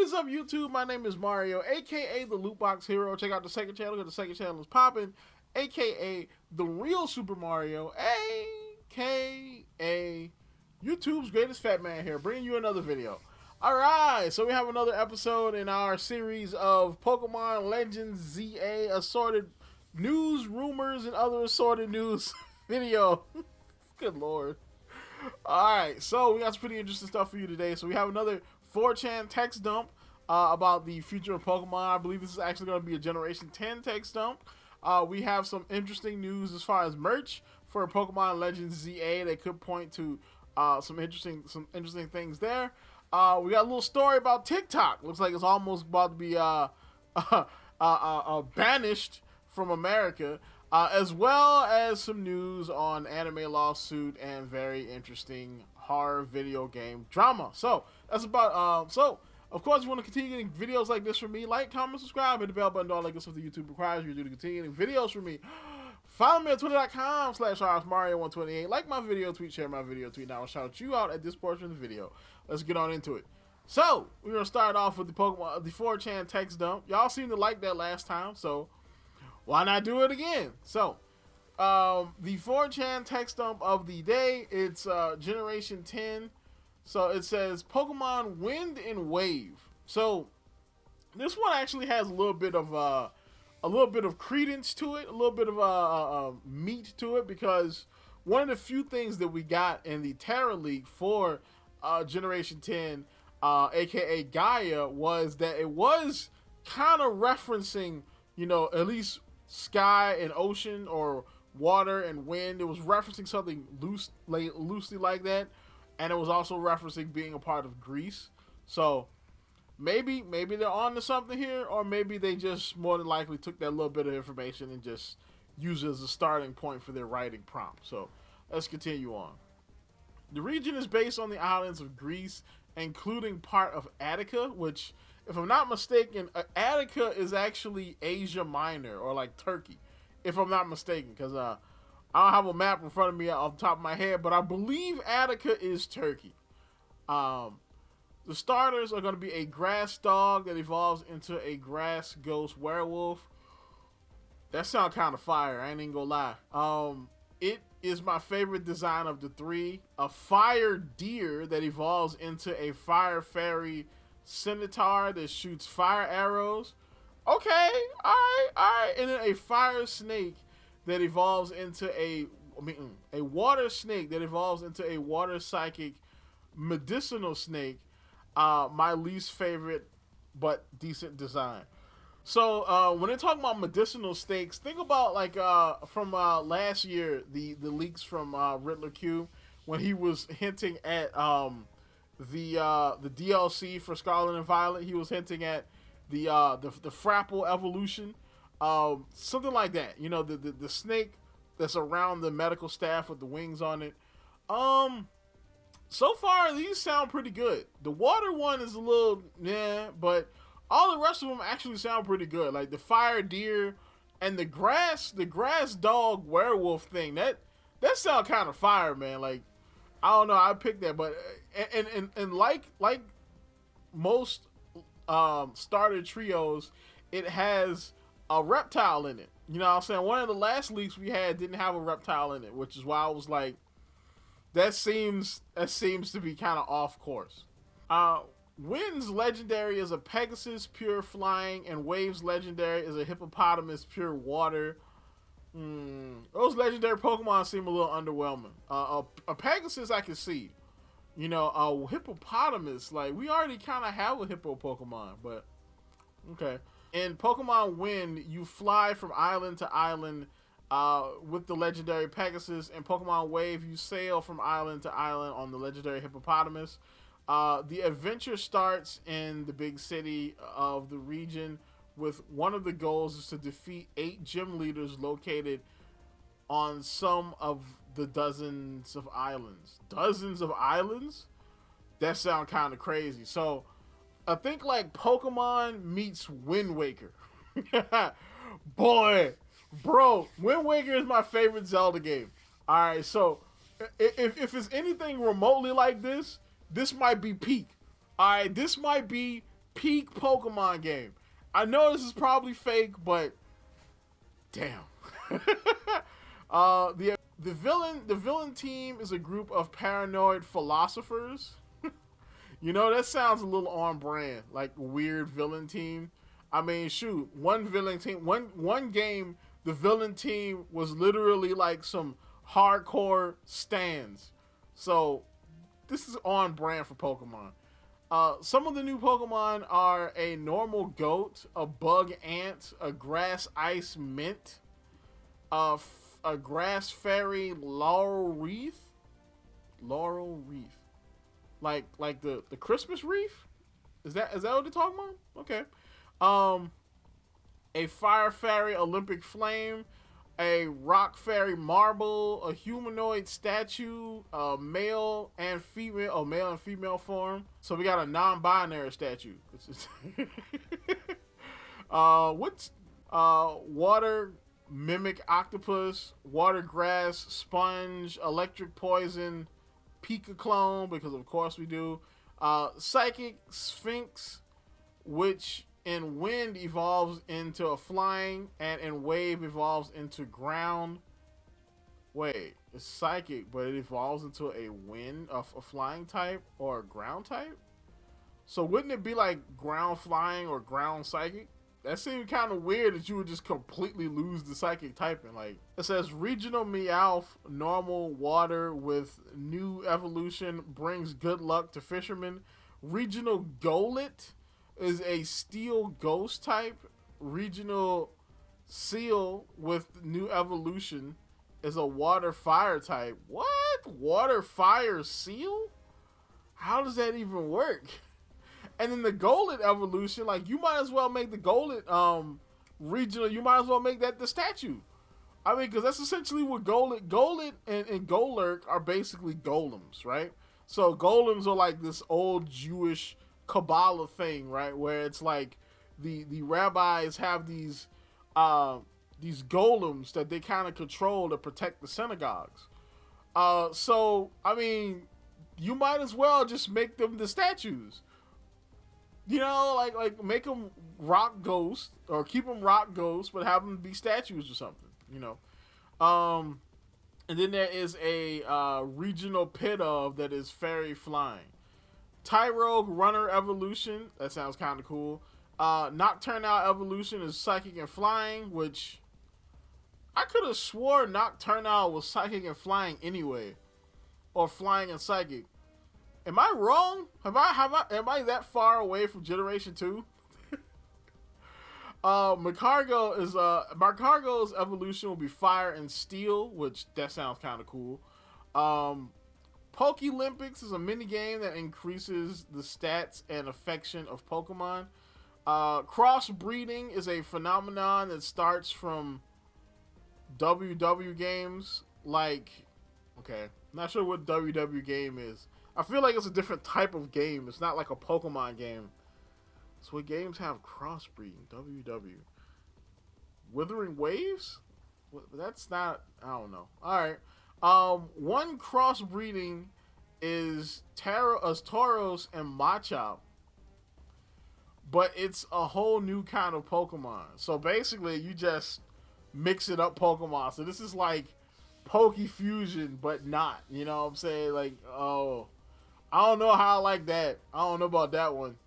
is up, YouTube? My name is Mario, aka the Lootbox Hero. Check out the second channel, because the second channel is popping, aka the real Super Mario, aka YouTube's greatest fat man here, bringing you another video. Alright, so we have another episode in our series of Pokemon Legends ZA assorted news, rumors, and other assorted news video. Good lord. Alright, so we got some pretty interesting stuff for you today. So we have another 4chan text dump about the future of Pokemon. I believe this is actually going to be a Generation 10 text dump. We have some interesting news as far as merch for Pokemon Legends ZA that could point to some interesting things there. We got a little story about TikTok. Looks like it's almost about to be banished from America, as well as some news on anime lawsuit and very interesting horror video game drama. So that's about so of course, if you want to continue getting videos like this from me, like, comment, subscribe, hit the bell button, all that good stuff that YouTube requires you to do to continue getting videos from me. Follow me at twitter.com/RSMario128. Like my video, tweet, share my video, tweet. Now I'll shout you out at this portion of the video. Let's get on into it. So we're gonna start off with the 4chan text dump. Y'all seem to like that last time, so why not do it again? So the 4chan text dump of the day, it's Generation 10. So it says Pokemon Wind and Wave. So this one actually has a little bit of credence to it, a little bit of meat to it, because one of the few things that we got in the Terra Leak for Generation 10, aka Gaia, was that it was kind of referencing, you know, at least sky and ocean, or water and wind. It was referencing something loosely like that, and it was also referencing being a part of Greece. So maybe they're on to something here, or maybe they just more than likely took that little bit of information and just used it as a starting point for their writing prompt. So let's continue on. The region is based on the islands of Greece, including part of Attica, which, if I'm not mistaken, Attica is actually Asia Minor, or like Turkey, if I'm not mistaken, because I don't have a map in front of me off the top of my head, but I believe Attica is Turkey. The starters are going to be a grass dog that evolves into a grass ghost werewolf. That sounds kind of fire, I ain't even gonna lie. It is my favorite design of the three. A fire deer that evolves into a fire fairy centaur that shoots fire arrows. Okay, alright. And then a fire snake that evolves into a water snake that evolves into a water psychic medicinal snake. My least favorite, but decent design. So when they're talking about medicinal snakes, think about like from last year, the leaks from Riddler Q, when he was hinting at the DLC for Scarlet and Violet. He was hinting at the Frapple evolution, something like that. You know, the snake that's around the medical staff with the wings on it. So far these sound pretty good. The water one is a little but all the rest of them actually sound pretty good. Like the fire deer and the grass dog werewolf thing. That sound kind of fire, man. Like, I don't know, I picked that, but and like most starter trios, it has a reptile in it. You know what I'm saying? One of the last leaks we had didn't have a reptile in it, which is why I was like, that seems to be kind of off course. Wind's legendary is a Pegasus, pure flying, and Wave's legendary is a hippopotamus, pure water. Those legendary Pokemon seem a little underwhelming. A Pegasus I can see. You know, a hippopotamus, like, we already kind of have a hippo Pokemon, but okay. In Pokemon Wind, you fly from island to island with the legendary Pegasus. In Pokemon Wave, you sail from island to island on the legendary hippopotamus. The adventure starts in the big city of the region, with one of the goals is to defeat 8 gym leaders located on some of the dozens of islands. Dozens of islands? That sounds kind of crazy. So I think like Pokemon meets Wind Waker. Boy, bro, Wind Waker is my favorite Zelda game. Alright, so if it's anything remotely like this, this might be peak. Alright, this might be peak Pokemon game. I know this is probably fake, but damn. The villain team is a group of paranoid philosophers. You know, that sounds a little on brand, like weird villain team. I mean, shoot, one villain team, one game, the villain team was literally like some hardcore stands. So this is on brand for Pokemon. Some of the new Pokemon are a normal goat, a bug ant, a grass ice mint, a grass fairy laurel wreath. Laurel wreath. Like the Christmas wreath? Is that what they're talking about? Okay. A fire fairy Olympic flame, a rock fairy marble, a humanoid statue, male and female form. So we got a non-binary statue. What's water mimic octopus, water grass, sponge, electric poison, Pika clone, because of course we do. Psychic sphinx, which in wind evolves into a flying, and in wave evolves into ground. Wait, it's psychic, but it evolves into a wind of a flying type or a ground type? So wouldn't it be like ground flying or ground psychic? That seems kind of weird that you would just completely lose the psychic typing. Like, it says regional Meowth, normal water with new evolution brings good luck to fishermen. Regional Golett is a steel ghost type. Regional Seal with new evolution is a water fire type. What? Water fire seal? How does that even work? And then the Golett evolution, like, you might as well make the Golett regional. You might as well make that the statue. I mean, because that's essentially what Golett and Golurk are basically golems, right? So golems are like this old Jewish Kabbalah thing, right? Where it's like the rabbis have these golems that they kind of control to protect the synagogues. So I mean, you might as well just make them the statues. You know, like make them rock ghosts, or keep them rock ghosts, but have them be statues or something. You know, and then there is a regional Pidove that is fairy flying. Tyrogue Runner evolution, that sounds kind of cool. Nocturnal evolution is psychic and flying, which I could have swore Nocturnal was psychic and flying anyway, or flying and psychic. Am I wrong? Am I that far away from Generation 2? Macargo's evolution will be fire and steel, which that sounds kind of cool. Pokelympics is a mini game that increases the stats and affection of Pokemon. Crossbreeding is a phenomenon that starts from WW games. Like, okay, not sure what WW game is. I feel like it's a different type of game. It's not like a Pokemon game. So what games have crossbreeding? WW. Withering Waves? That's not, I don't know. Alright. One crossbreeding is Tauros and Machop. But it's a whole new kind of Pokemon. So basically you just mix it up Pokemon. So this is like Pokefusion, but not. You know what I'm saying? Like, oh, I don't know how I like that. I don't know about that one.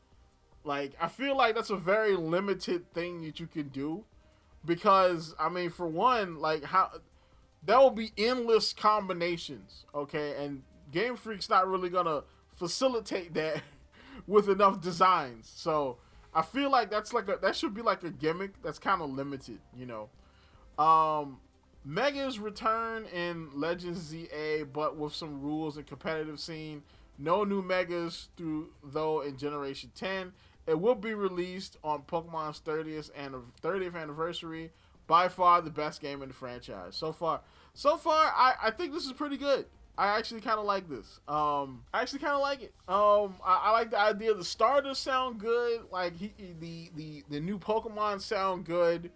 Like, I feel like that's a very limited thing that you can do. Because, I mean, for one, like, how there will be endless combinations, okay? And Game Freak's not really gonna facilitate that with enough designs. So I feel like that should be like a gimmick that's kind of limited, you know. Megas return in Legends ZA, but with some rules and competitive scene. No new Megas though in Generation 10. It will be released on Pokemon's 30th anniversary. By far the best game in the franchise. So far, I think this is pretty good. I actually kind of like this. I actually kind of like it. I like the idea. The starters sound good. Like the new Pokemon sound good.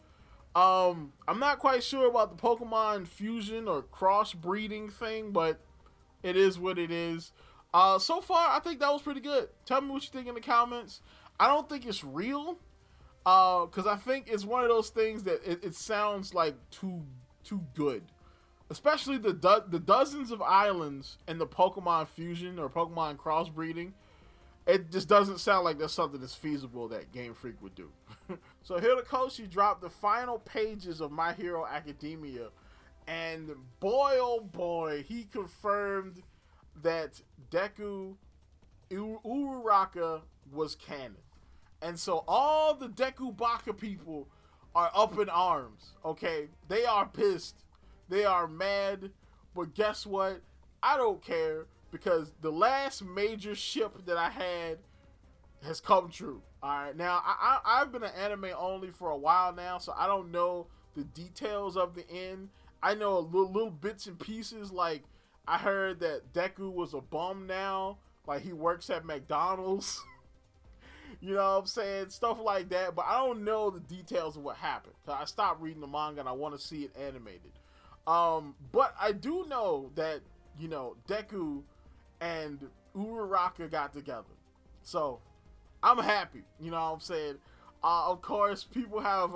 I'm not quite sure about the Pokemon fusion or crossbreeding thing, but it is what it is. So far, I think that was pretty good. Tell me what you think in the comments. I don't think it's real. Because I think it's one of those things that it sounds like too good, especially the dozens of islands in the Pokemon fusion or Pokemon crossbreeding. It just doesn't sound like that's something that's feasible that Game Freak would do. So Hirokoshi dropped the final pages of My Hero Academia, and boy oh boy, he confirmed that Deku Uraraka was canon. And so all the Deku Baka people are up in arms, okay? They are pissed. They are mad. But guess what? I don't care, because the last major ship that I had has come true. All right, now I've been an anime only for a while now, so I don't know the details of the end. I know little bits and pieces, like I heard that Deku was a bum now, like he works at McDonald's. You know what I'm saying? Stuff like that, but I don't know the details of what happened. So I stopped reading the manga and I want to see it animated. But I do know that, you know, Deku and Uraraka got together. So I'm happy, you know what I'm saying? Of course, people have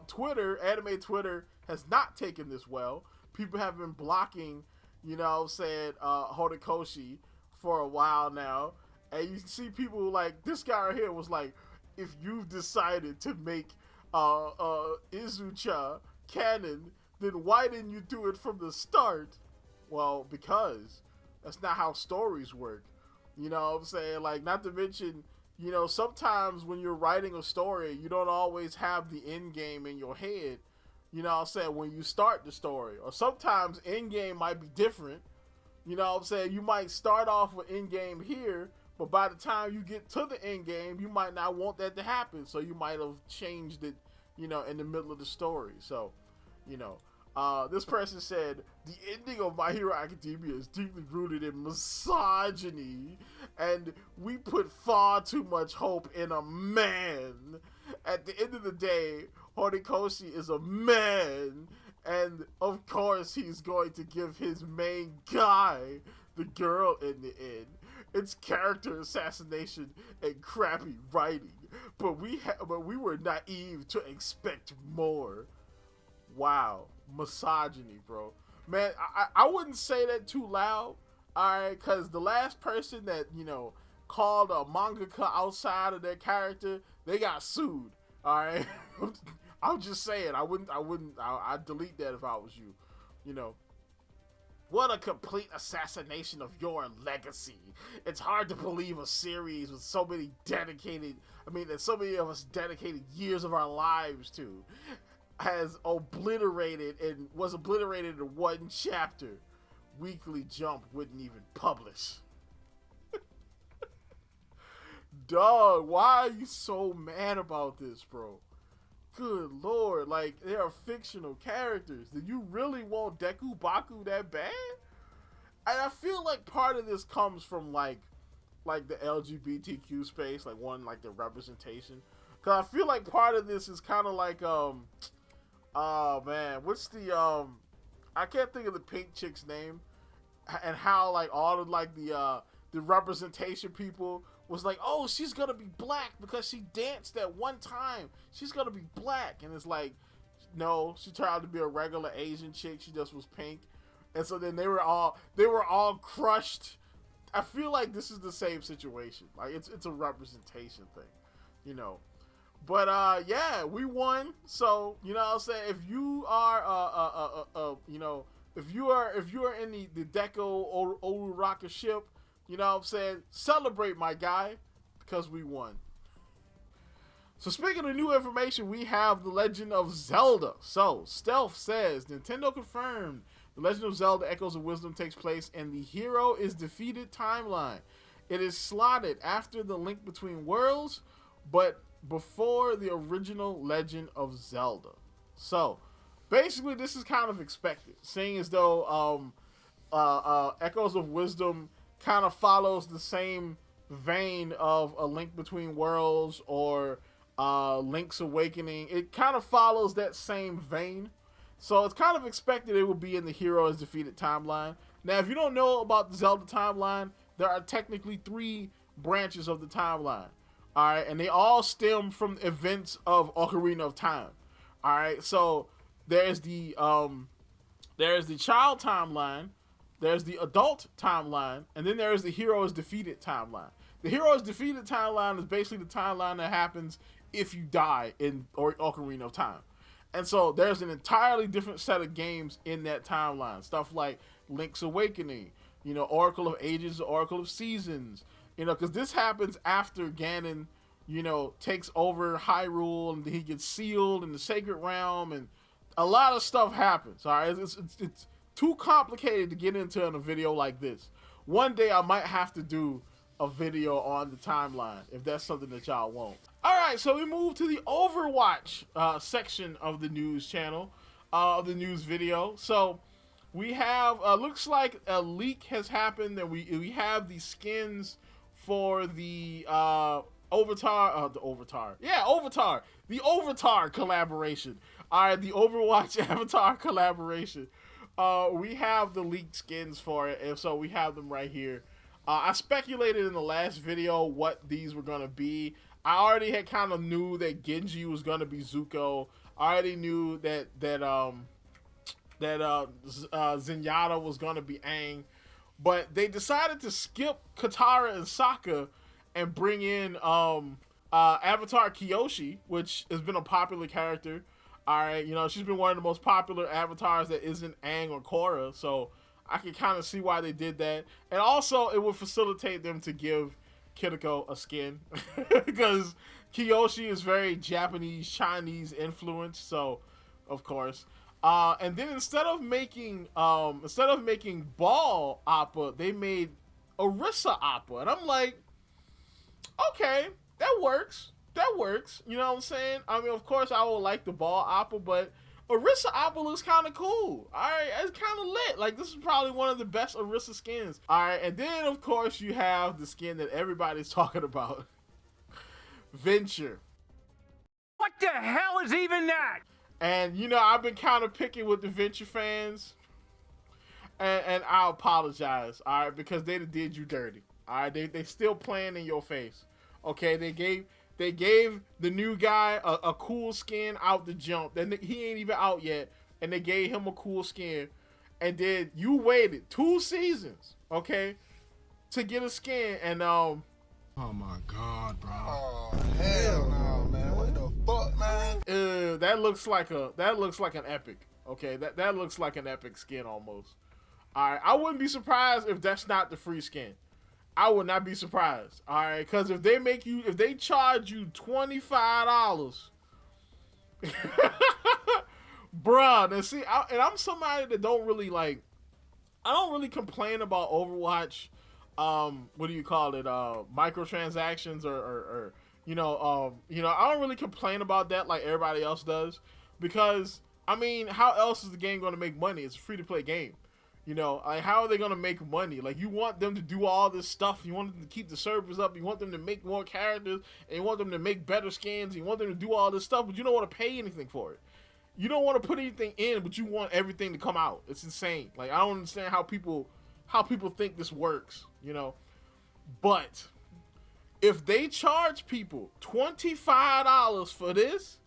Twitter, anime Twitter has not taken this well. People have been blocking, you know what I'm saying, Horikoshi for a while now. And you see people like, this guy right here was like, if you've decided to make Izucha canon, then why didn't you do it from the start? Well, because that's not how stories work. You know what I'm saying? Like, not to mention, you know, sometimes when you're writing a story, you don't always have the end game in your head. You know what I'm saying? When you start the story. Or sometimes end game might be different. You know what I'm saying? You might start off with end game here, but by the time you get to the end game, you might not want that to happen. So you might have changed it, you know, in the middle of the story. So, you know, this person said, the ending of My Hero Academia is deeply rooted in misogyny, and we put far too much hope in a man. At the end of the day, Horikoshi is a man, and of course he's going to give his main guy the girl in the end. It's character assassination and crappy writing, but we were naive to expect more. Wow, misogyny, bro. Man, I wouldn't say that too loud, alright, because the last person that, you know, called a mangaka outside of their character, they got sued, alright? I'm just saying, I'd delete that if I was you, you know. What a complete assassination of your legacy. It's hard to believe a series with so many that so many of us dedicated years of our lives to was obliterated in one chapter. Weekly Jump wouldn't even publish. Dog, why are you so mad about this, bro? Good lord, like, they are fictional characters. Did you really want Deku Baku that bad? And I feel like part of this comes from like the LGBTQ space, like the representation. Cause I feel like part of this is kind of like oh man, what's the I can't think of the pink chick's name, and how like all of like the representation people was like, oh, she's gonna be black because she danced at one time. She's gonna be black, and it's like, no, she turned out to be a regular Asian chick. She just was pink, and so then they were all crushed. I feel like this is the same situation. Like it's a representation thing, you know. But yeah, we won. So you know what I'm saying, if you are you know, if you are in the Deku Uraraka ship, you know what I'm saying, celebrate, my guy, because we won. So speaking of new information, we have The Legend of Zelda. So Stealth says, Nintendo confirmed The Legend of Zelda Echoes of Wisdom takes place in the Hero is Defeated timeline. It is slotted after the Link Between Worlds, but before the original Legend of Zelda. So basically this is kind of expected, seeing as though Echoes of Wisdom kind of follows the same vein of A Link Between Worlds or Link's Awakening. It kind of follows that same vein. So it's kind of expected it will be in the Hero is Defeated timeline. Now, if you don't know about the Zelda timeline, there are technically 3 branches of the timeline. All right, and they all stem from events of Ocarina of Time. All right, so there's the child timeline, there's the adult timeline, and then there's the hero is defeated timeline. The hero is defeated timeline is basically the timeline that happens if you die in Ocarina of Time. And so there's an entirely different set of games in that timeline. Stuff like Link's Awakening, Oracle of Ages, Oracle of Seasons, because this happens after Ganon, takes over Hyrule and he gets sealed in the Sacred Realm, and a lot of stuff happens. All right, it's too complicated to get into in a video like this. One day I might have to do a video on the timeline if that's something that y'all want. All right, so we move to the Overwatch section of the news channel, of the news video. So we have looks like a leak has happened, and we have the skins for the Avatar collaboration. All right, the Overwatch Avatar collaboration. We have the leaked skins for it, and so we have them right here. I speculated in the last video what these were going to be. I already had kind of knew that Genji was going to be Zuko. I already knew that Zenyatta was going to be Aang. But they decided to skip Katara and Sokka and bring in Avatar Kyoshi, which has been a popular character. All right, she's been one of the most popular avatars that isn't Aang or Korra, so I can kind of see why they did that. And also, it would facilitate them to give Kiriko a skin because Kyoshi is very Japanese, Chinese influenced, so of course. And then instead of making Ball Appa, they made Orisa Appa, and I'm like, okay, that works. That works. You know what I'm saying? I mean, of course, I would like the Ball Appa, but Orisa Appa looks kind of cool. All right, it's kind of lit. Like, this is probably one of the best Orisa skins. All right, and then, of course, you have the skin that everybody's talking about. Venture. What the hell is even that? And, I've been kind of picky with the Venture fans. And I apologize, all right, because they did you dirty. All right, they still playing in your face. Okay, they gave the new guy a cool skin out the jump. Then he ain't even out yet, and they gave him a cool skin. And then you waited 2 seasons, okay, to get a skin. And oh my God, bro. Oh hell no, man. What the fuck, man? That looks like an epic. Okay, that looks like an epic skin almost. All right, I wouldn't be surprised if that's not the free skin. I would not be surprised. All right, because if they charge you $25, bruh. Now see, I'm somebody that don't really like. I don't really complain about Overwatch. What do you call it? Microtransactions or I don't really complain about that like everybody else does, because I mean, how else is the game going to make money? It's a free to play game. Like, how are they going to make money? Like, you want them to do all this stuff. You want them to keep the servers up. You want them to make more characters. And you want them to make better skins. You want them to do all this stuff, but you don't want to pay anything for it. You don't want to put anything in, but you want everything to come out. It's insane. Like, I don't understand how people think this works, But if they charge people $25 for this,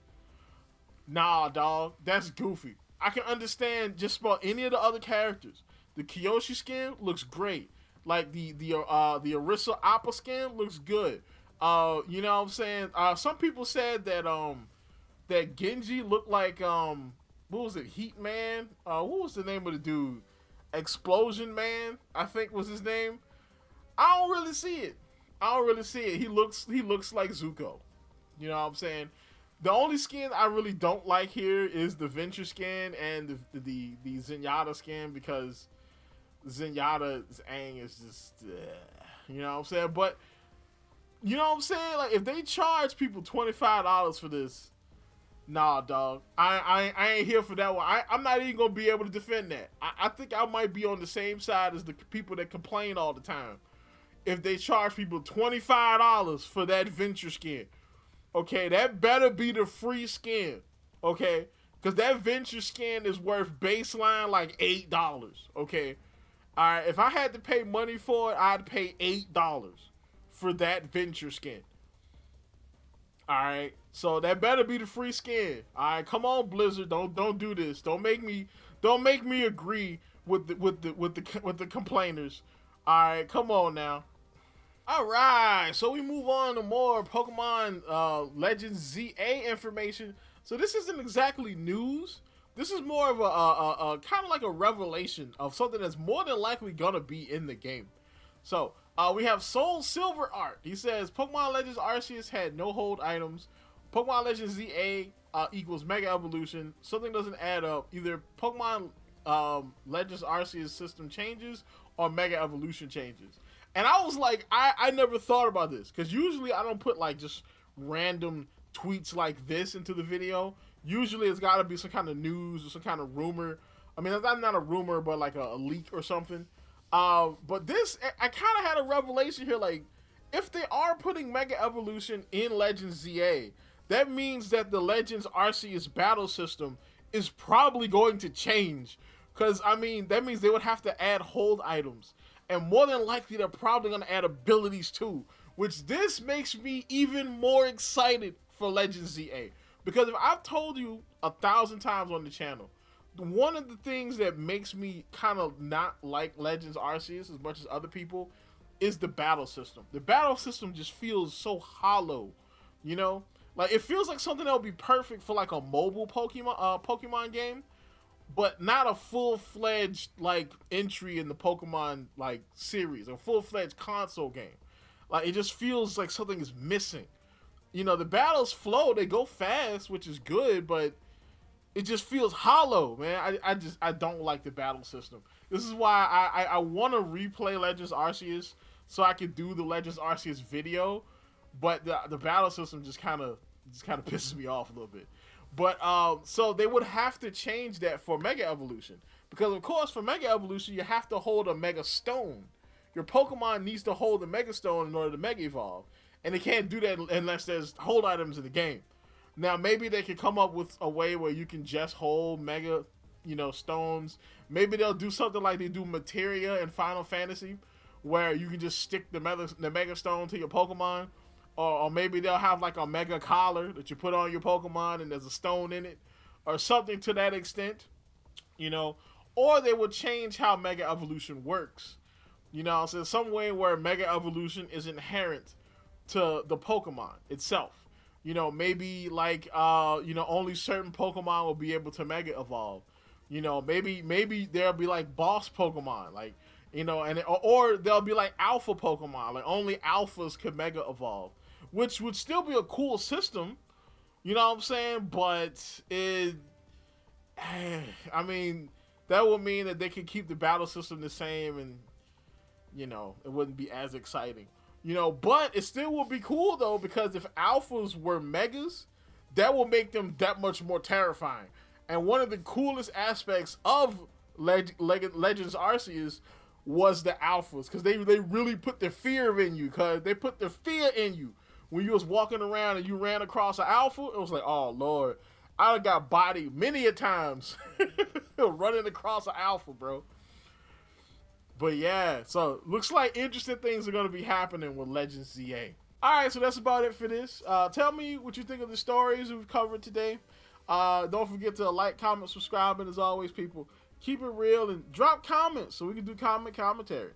nah, dog, that's goofy. I can understand just about any of the other characters. The Kyoshi skin looks great. Like the Orisa Appa skin looks good. You know what I'm saying? Some people said that that Genji looked like what was it? Heat Man? What was the name of the dude? Explosion Man, I think was his name. I don't really see it. He looks like Zuko. You know what I'm saying? The only skin I really don't like here is the Venture skin and the Zenyatta skin, because Zenyatta's Aang is just, you know what I'm saying? But, you know what I'm saying? Like, if they charge people $25 for this, nah, dog. I ain't here for that one. I'm not even going to be able to defend that. I think I might be on the same side as the people that complain all the time. If they charge people $25 for that Venture skin. Okay, that better be the free skin, okay? Because that Venture skin is worth baseline like $8, okay? All right, if I had to pay money for it, I'd pay $8 for that Venture skin. All right, so that better be the free skin. All right, come on, Blizzard, don't do this. Don't make me agree with the complainers. All right, come on now. All right, so we move on to more Pokemon Legends ZA information. So this isn't exactly news. This is more of a kind of like a revelation of something that's more than likely gonna be in the game. So we have Soul Silver Art. He says Pokemon Legends Arceus had no hold items. Pokemon Legends ZA equals Mega Evolution. Something doesn't add up. Either Pokemon Legends Arceus system changes or Mega Evolution changes. And I was like, I never thought about this because usually I don't put like just random tweets like this into the video. Usually it's got to be some kind of news or some kind of rumor. I mean, that's not a rumor, but like a leak or something. But this, I kind of had a revelation here. Like, if they are putting Mega Evolution in Legends ZA, that means that the Legends Arceus battle system is probably going to change. Because, I mean, that means they would have to add hold items. And more than likely, they're probably going to add abilities too. Which this makes me even more excited for Legends ZA. Because if I've told you 1,000 times on the channel, one of the things that makes me kind of not like Legends Arceus as much as other people is the battle system. The battle system just feels so hollow, you know? Like, it feels like something that would be perfect for like a mobile Pokemon game, but not a full-fledged like entry in the Pokemon like series, a full-fledged console game. Like, it just feels like something is missing. You know, the battles flow, they go fast, which is good, but it just feels hollow, man. I don't like the battle system. This is why I want to replay Legends Arceus so I could do the Legends Arceus video, but the battle system just kind of pisses me off a little bit. But so they would have to change that for Mega Evolution, because of course for Mega Evolution you have to hold a Mega Stone. Your Pokemon needs to hold the Mega Stone in order to Mega Evolve, and they can't do that unless there's hold items in the game. Now, maybe they could come up with a way where you can just hold Mega, stones. Maybe they'll do something like they do Materia in Final Fantasy, where you can just stick the Mega Stone to your Pokemon. Or maybe they'll have like a Mega Collar that you put on your Pokemon and there's a stone in it. Or something to that extent, Or they would change how Mega Evolution works. So some way where Mega Evolution is inherent to the Pokemon itself. Maybe like only certain Pokemon will be able to Mega Evolve. Maybe there'll be like boss Pokemon, like or there'll be like alpha Pokemon, like only alphas could Mega Evolve, which would still be a cool system. You know what I'm saying? But that would mean that they could keep the battle system the same, and it wouldn't be as exciting. But it still would be cool though, because if alphas were megas, that will make them that much more terrifying. And one of the coolest aspects of Legends Arceus was the alphas, because they really put the fear in you. Because they put the fear in you when you was walking around and you ran across an alpha. It was like, oh Lord, I got bodied many a times running across an alpha, bro. But yeah, so looks like interesting things are going to be happening with Legends ZA. Alright, so that's about it for this. Tell me what you think of the stories we've covered today. Don't forget to like, comment, subscribe, and as always, people, keep it real and drop comments so we can do commentary.